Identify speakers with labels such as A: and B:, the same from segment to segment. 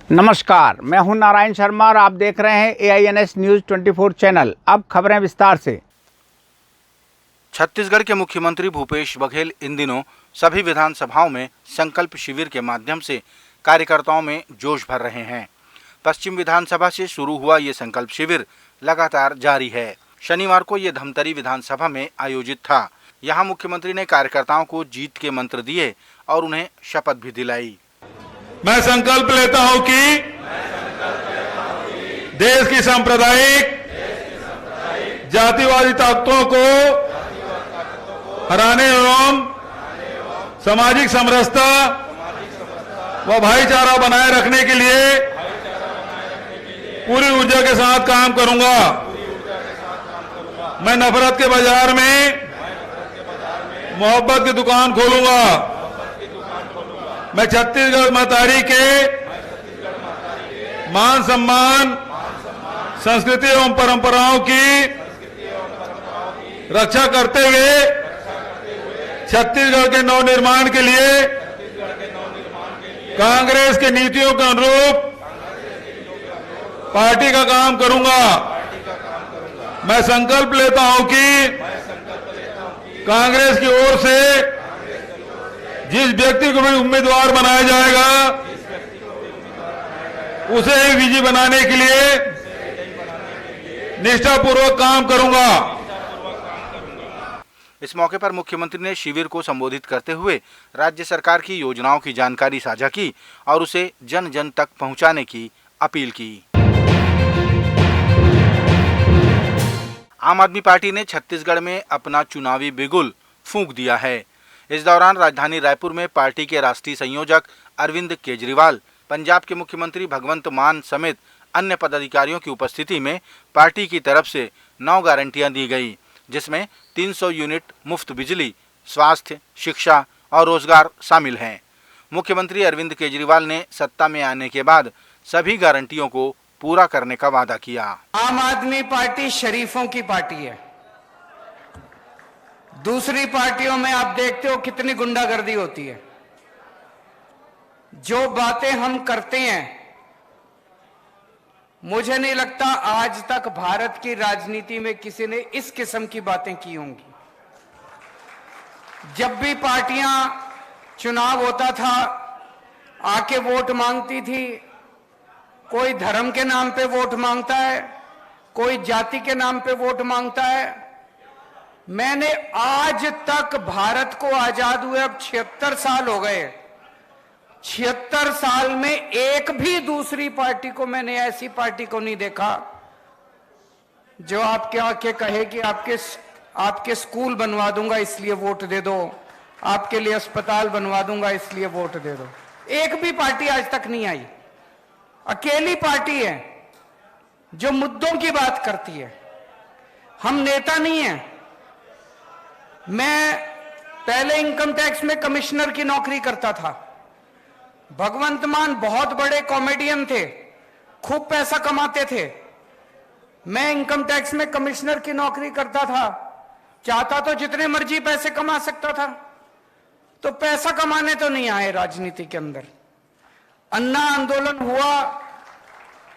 A: नमस्कार, मैं हूं नारायण शर्मा और आप देख रहे हैं AINS न्यूज 24 चैनल। अब खबरें विस्तार से।
B: छत्तीसगढ़ के मुख्यमंत्री भूपेश बघेल इन दिनों सभी विधानसभाओं में संकल्प शिविर के माध्यम से कार्यकर्ताओं में जोश भर रहे हैं। पश्चिम विधानसभा से शुरू हुआ ये संकल्प शिविर लगातार जारी है। शनिवार को ये धमतरी विधानसभा में आयोजित था। यहाँ मुख्यमंत्री ने कार्यकर्ताओं को जीत के मंत्र दिए और उन्हें शपथ भी दिलाई।
C: मैं संकल्प लेता हूं कि देश की सांप्रदायिक जातिवादी ताकतों को हराने एवं सामाजिक समरसता व भाईचारा बनाए रखने के लिए पूरी ऊर्जा के साथ काम करूंगा। मैं नफरत के बाजार में मोहब्बत की दुकान खोलूंगा। मैं छत्तीसगढ़ महतारी के मान सम्मान, संस्कृति एवं परंपराओं की रक्षा करते हुए छत्तीसगढ़ के नवनिर्माण के लिए कांग्रेस की नीतियों के अनुरूप पार्टी का काम करूंगा। मैं संकल्प लेता हूं कि कांग्रेस की ओर से जिस व्यक्ति को भी उम्मीदवार बनाया जाएगा उसे ही विजयी बनाने के लिए निष्ठापूर्वक काम करूंगा।
B: इस मौके पर मुख्यमंत्री ने शिविर को संबोधित करते हुए राज्य सरकार की योजनाओं की जानकारी साझा की और उसे जन जन तक पहुंचाने की अपील की। आम आदमी पार्टी ने छत्तीसगढ़ में अपना चुनावी बिगुल फूंक दिया है। इस दौरान राजधानी रायपुर में पार्टी के राष्ट्रीय संयोजक अरविंद केजरीवाल, पंजाब के मुख्यमंत्री भगवंत मान समेत अन्य पदाधिकारियों की उपस्थिति में पार्टी की तरफ से 9 गारंटियां दी गई, जिसमें 300 यूनिट मुफ्त बिजली, स्वास्थ्य, शिक्षा और रोजगार शामिल हैं। मुख्यमंत्री अरविंद केजरीवाल ने सत्ता में आने के बाद सभी गारंटियों को पूरा करने का वादा किया।
D: आम आदमी पार्टी शरीफों की पार्टी है। दूसरी पार्टियों में आप देखते हो कितनी गुंडागर्दी होती है। जो बातें हम करते हैं, मुझे नहीं लगता आज तक भारत की राजनीति में किसी ने इस किस्म की बातें की होंगी। जब भी पार्टियां चुनाव होता था आके वोट मांगती थी, कोई धर्म के नाम पे वोट मांगता है, कोई जाति के नाम पे वोट मांगता है। मैंने आज तक भारत को आजाद हुए अब 76 साल हो गए, 76 साल में एक भी दूसरी पार्टी को मैंने ऐसी पार्टी को नहीं देखा जो आपके आके कहे कि आपके स्कूल बनवा दूंगा इसलिए वोट दे दो, आपके लिए अस्पताल बनवा दूंगा इसलिए वोट दे दो। एक भी पार्टी आज तक नहीं आई। अकेली पार्टी है जो मुद्दों की बात करती है। हम नेता नहीं हैं। मैं पहले इनकम टैक्स में कमिश्नर की नौकरी करता था। भगवंत मान बहुत बड़े कॉमेडियन थे, खूब पैसा कमाते थे। मैं इनकम टैक्स में कमिश्नर की नौकरी करता था, चाहता तो जितने मर्जी पैसे कमा सकता था। तो पैसा कमाने तो नहीं आए राजनीति के अंदर। अन्ना आंदोलन हुआ,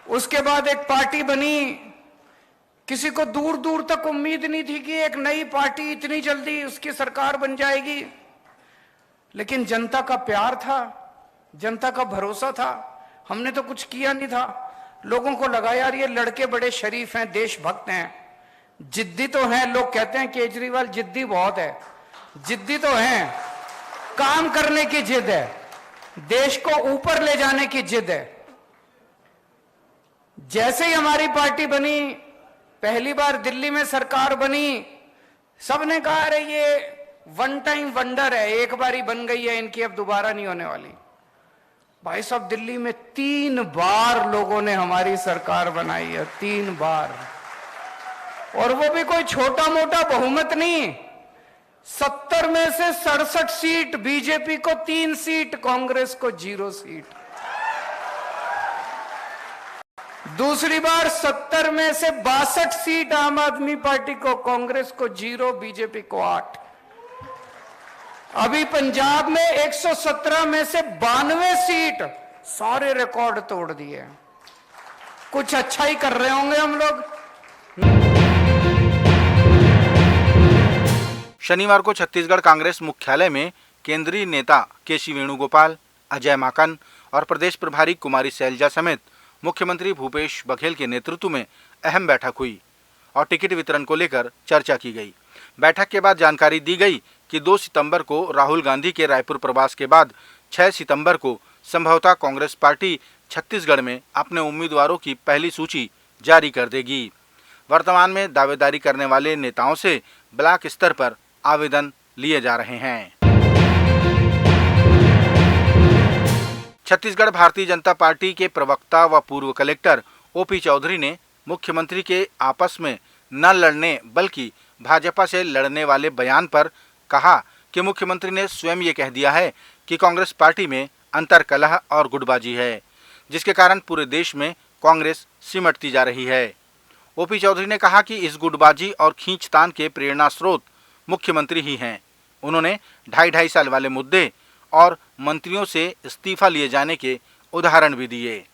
D: उसके बाद एक पार्टी बनी। किसी को दूर दूर तक उम्मीद नहीं थी कि एक नई पार्टी इतनी जल्दी उसकी सरकार बन जाएगी, लेकिन जनता का प्यार था, जनता का भरोसा था। हमने तो कुछ किया नहीं था। लोगों को लगा यार ये लड़के बड़े शरीफ हैं, देशभक्त हैं, जिद्दी तो हैं। लोग कहते हैं केजरीवाल जिद्दी बहुत है, जिद्दी तो हैं, काम करने की जिद है, देश को ऊपर ले जाने की जिद है। जैसे ही हमारी पार्टी बनी, पहली बार दिल्ली में सरकार बनी, सबने कहा अरे ये वन टाइम वंडर है, एक बार ही बन गई है, इनकी अब दोबारा नहीं होने वाली। भाई साहब, दिल्ली में 3 बार लोगों ने हमारी सरकार बनाई है, 3 बार, और वो भी कोई छोटा मोटा बहुमत नहीं। 70 में से 67 सीट बीजेपी को, 3 सीट कांग्रेस को, 0 सीट। दूसरी बार 70 में से 62 सीट आम आदमी पार्टी को, कांग्रेस को 0, बीजेपी को 8। अभी पंजाब में 117 में से 92 सीट सारे रिकॉर्ड तोड़ दिए। कुछ अच्छा ही कर रहे होंगे हम लोग।
B: शनिवार को छत्तीसगढ़ कांग्रेस मुख्यालय में केंद्रीय नेता केसी वेणुगोपाल, अजय माकन और प्रदेश प्रभारी कुमारी सैलजा समेत मुख्यमंत्री भूपेश बघेल के नेतृत्व में अहम बैठक हुई और टिकट वितरण को लेकर चर्चा की गई। बैठक के बाद जानकारी दी गई कि 2 सितंबर को राहुल गांधी के रायपुर प्रवास के बाद 6 सितंबर को संभवतः कांग्रेस पार्टी छत्तीसगढ़ में अपने उम्मीदवारों की पहली सूची जारी कर देगी। वर्तमान में दावेदारी करने वाले नेताओं से ब्लॉक स्तर पर आवेदन लिए जा रहे हैं। छत्तीसगढ़ भारतीय जनता पार्टी के प्रवक्ता व पूर्व कलेक्टर ओपी चौधरी ने मुख्यमंत्री के आपस में न लड़ने बल्कि भाजपा से लड़ने वाले बयान पर कहा कि मुख्यमंत्री ने स्वयं ये कह दिया है कि कांग्रेस पार्टी में अंतर्कलह और गुटबाजी है, जिसके कारण पूरे देश में कांग्रेस सिमटती जा रही है। ओपी चौधरी ने कहा कि इस गुटबाजी और खींचतान के प्रेरणा स्रोत मुख्यमंत्री ही हैं। उन्होंने 2.5 साल वाले मुद्दे और मंत्रियों से इस्तीफा लिए जाने के उदाहरण भी दिए।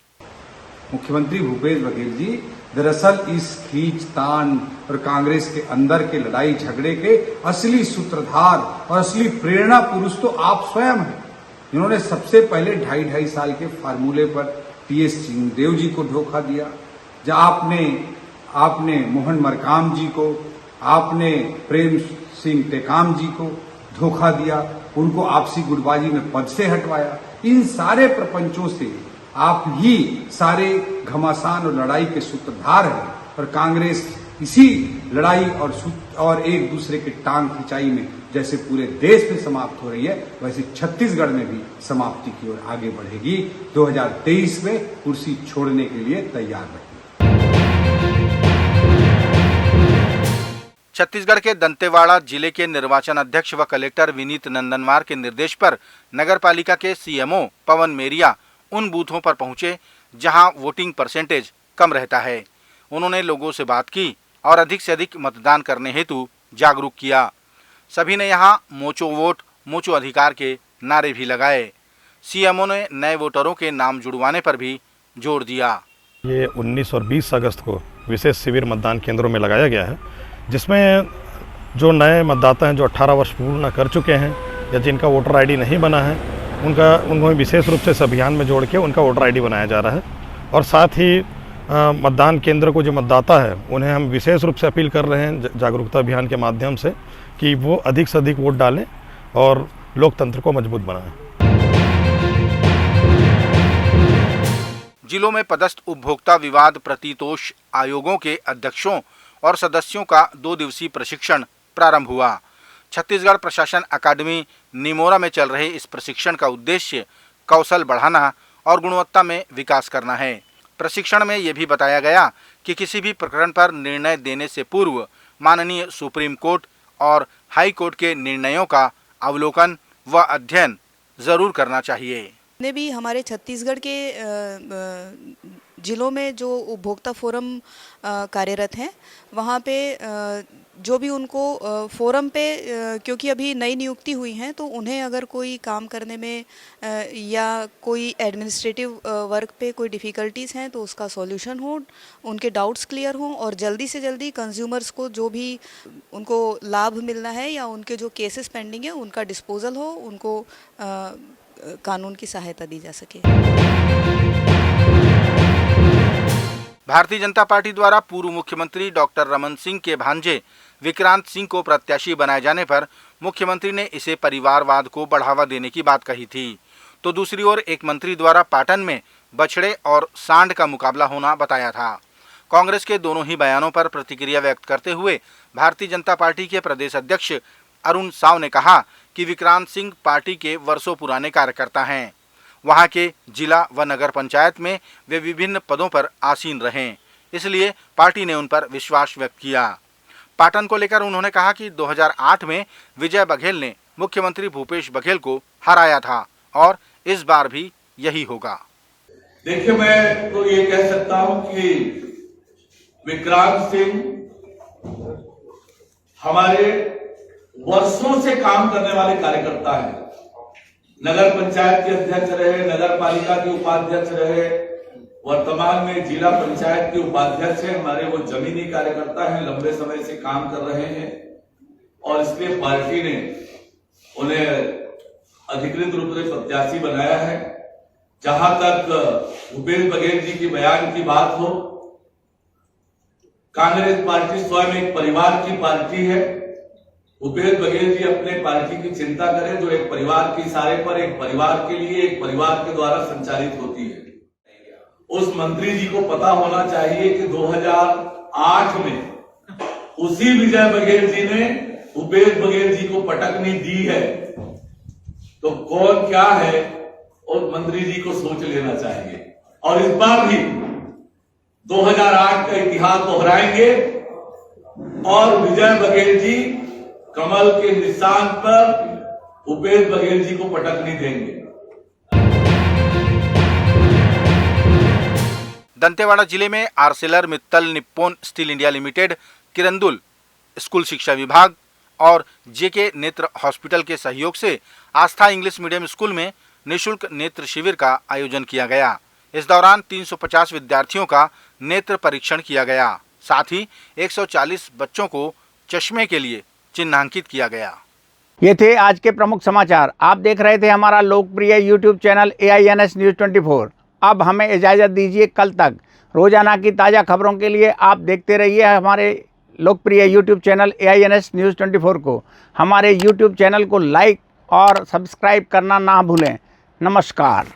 E: मुख्यमंत्री भूपेश बघेल जी, दरअसल इस खींचतान और कांग्रेस के अंदर के लड़ाई झगड़े के असली सूत्रधार और असली प्रेरणा पुरुष तो आप स्वयं हैं, जिन्होंने सबसे पहले 2.5 साल के फार्मूले पर टीएस सिंहदेव जी को धोखा दिया, जहां आपने मोहन मरकाम जी को, आपने प्रेम सिंह टेकाम जी को धोखा दिया, उनको आपसी गुटबाजी में पद से हटवाया। इन सारे प्रपंचों से आप ही सारे घमासान और लड़ाई के सूत्रधार हैं और कांग्रेस इसी लड़ाई और एक दूसरे के टांग खिंचाई में जैसे पूरे देश में समाप्त हो रही है, वैसे छत्तीसगढ़ में भी समाप्ति की ओर आगे बढ़ेगी। 2023 में कुर्सी छोड़ने के लिए तैयार रहिए।
B: छत्तीसगढ़ के दंतेवाड़ा जिले के निर्वाचन अध्यक्ष व कलेक्टर विनीत नंदनवार के निर्देश पर नगरपालिका के सीएमओ पवन मेरिया उन बूथों पर पहुंचे जहां वोटिंग परसेंटेज कम रहता है। उन्होंने लोगों से बात की और अधिक से अधिक मतदान करने हेतु जागरूक किया। सभी ने यहां मोचो वोट मोचो अधिकार के नारे भी लगाए। सीएमओ ने नए वोटरों के नाम जुड़वाने पर भी जोर दिया।
F: ये 19 और 20 अगस्त को विशेष शिविर मतदान केंद्रों में लगाया गया है, जिसमें जो नए मतदाता हैं जो 18 वर्ष पूर्ण कर चुके हैं या जिनका वोटर आईडी नहीं बना है, उनको विशेष रूप से इस अभियान में जोड़ के उनका वोटर आईडी बनाया जा रहा है। और साथ ही मतदान केंद्र को जो मतदाता है उन्हें हम विशेष रूप से अपील कर रहे हैं जागरूकता अभियान के माध्यम से कि वो अधिक से अधिक वोट डालें और लोकतंत्र को मजबूत बनाएं।
B: जिलों में पदस्थ उपभोक्ता विवाद प्रतितोष आयोगों के अध्यक्षों और सदस्यों का 2 दिवसीय प्रशिक्षण प्रारंभ हुआ। छत्तीसगढ़ प्रशासन अकादमी निमोरा में चल रहे इस प्रशिक्षण का उद्देश्य कौशल बढ़ाना और गुणवत्ता में विकास करना है। प्रशिक्षण में यह भी बताया गया कि किसी भी प्रकरण पर निर्णय देने से पूर्व माननीय सुप्रीम कोर्ट और हाई कोर्ट के निर्णयों का अवलोकन व अध्ययन जरूर करना चाहिए।
G: ने भी हमारे छत्तीसगढ़ के जिलों में जो उपभोक्ता फोरम कार्यरत हैं, वहाँ पे जो भी उनको फोरम पे क्योंकि अभी नई नियुक्ति हुई हैं, तो उन्हें अगर कोई काम करने में या कोई एडमिनिस्ट्रेटिव वर्क पे कोई डिफ़िकल्टीज़ हैं तो उसका सॉल्यूशन हो, उनके डाउट्स क्लियर हों और जल्दी से जल्दी कंज्यूमर्स को जो भी उनको लाभ मिलना है या उनके जो केसेस पेंडिंग है उनका डिस्पोजल हो, उनको कानून की सहायता दी जा सके।
B: भारतीय जनता पार्टी द्वारा पूर्व मुख्यमंत्री डॉक्टर रमन सिंह के भांजे विक्रांत सिंह को प्रत्याशी बनाए जाने पर मुख्यमंत्री ने इसे परिवारवाद को बढ़ावा देने की बात कही थी, तो दूसरी ओर एक मंत्री द्वारा पाटन में बछड़े और सांड का मुकाबला होना बताया था। कांग्रेस के दोनों ही बयानों पर प्रतिक्रिया व्यक्त करते हुए भारतीय जनता पार्टी के प्रदेश अध्यक्ष अरुण साव ने कहा कि विक्रांत सिंह पार्टी के वर्षों पुराने कार्यकर्ता हैं। वहां के जिला व नगर पंचायत में वे विभिन्न पदों पर आसीन रहे, इसलिए पार्टी ने उन पर विश्वास व्यक्त किया। पाटन को लेकर उन्होंने कहा कि 2008 में विजय बघेल ने मुख्यमंत्री भूपेश बघेल को हराया था और इस बार भी यही होगा।
H: देखिए, मैं तो ये कह सकता हूं कि विक्रांत सिंह हमारे वर्षों से काम करने वाले कार्यकर्ता हैं। नगर पंचायत के अध्यक्ष रहे, नगर पालिका के उपाध्यक्ष रहे, वर्तमान में जिला पंचायत के उपाध्यक्ष हैं। हमारे वो जमीनी कार्यकर्ता हैं, लंबे समय से काम कर रहे हैं और इसलिए पार्टी ने उन्हें अधिकृत रूप से प्रत्याशी बनाया है। जहां तक भूपेश बघेल जी की बयान की बात हो, कांग्रेस पार्टी स्वयं एक परिवार की पार्टी है। भूपेश बघेल जी अपने पार्टी की चिंता करें जो एक परिवार के इशारे पर, एक परिवार के लिए, एक परिवार के द्वारा संचालित होती है। उस मंत्री जी को पता होना चाहिए कि 2008 में उसी विजय बघेल जी ने भूपेश बघेल जी को पटकनी दी है। तो कौन क्या है और मंत्री जी को सोच लेना चाहिए। और इस बार भी 2008 का इतिहास दोहराएंगे और विजय बघेल जी कमल के निशान पर भूपेश बघेल जी को पटकनी देंगे।
B: दंतेवाड़ा जिले में Arcelor Mittal Nippon steel India limited, Kirandul school शिक्षा विभाग और जेके नेत्र हॉस्पिटल के सहयोग से आस्था इंग्लिश मीडियम स्कूल में निःशुल्क नेत्र शिविर का आयोजन किया गया। इस दौरान 350 विद्यार्थियों का नेत्र परीक्षण किया गया। साथ ही 140 बच्चों को चश्मे के लिए चिन्हांकित किया गया।
A: ये थे आज के प्रमुख समाचार। आप देख रहे थे हमारा लोकप्रिय यूट्यूब चैनल AINS न्यूज़ 24। अब हमें इजाज़त दीजिए। कल तक रोजाना की ताज़ा खबरों के लिए आप देखते रहिए हमारे लोकप्रिय यूट्यूब चैनल AINS न्यूज़ 24 को। हमारे यूट्यूब चैनल को लाइक और सब्सक्राइब करना ना भूलें। नमस्कार।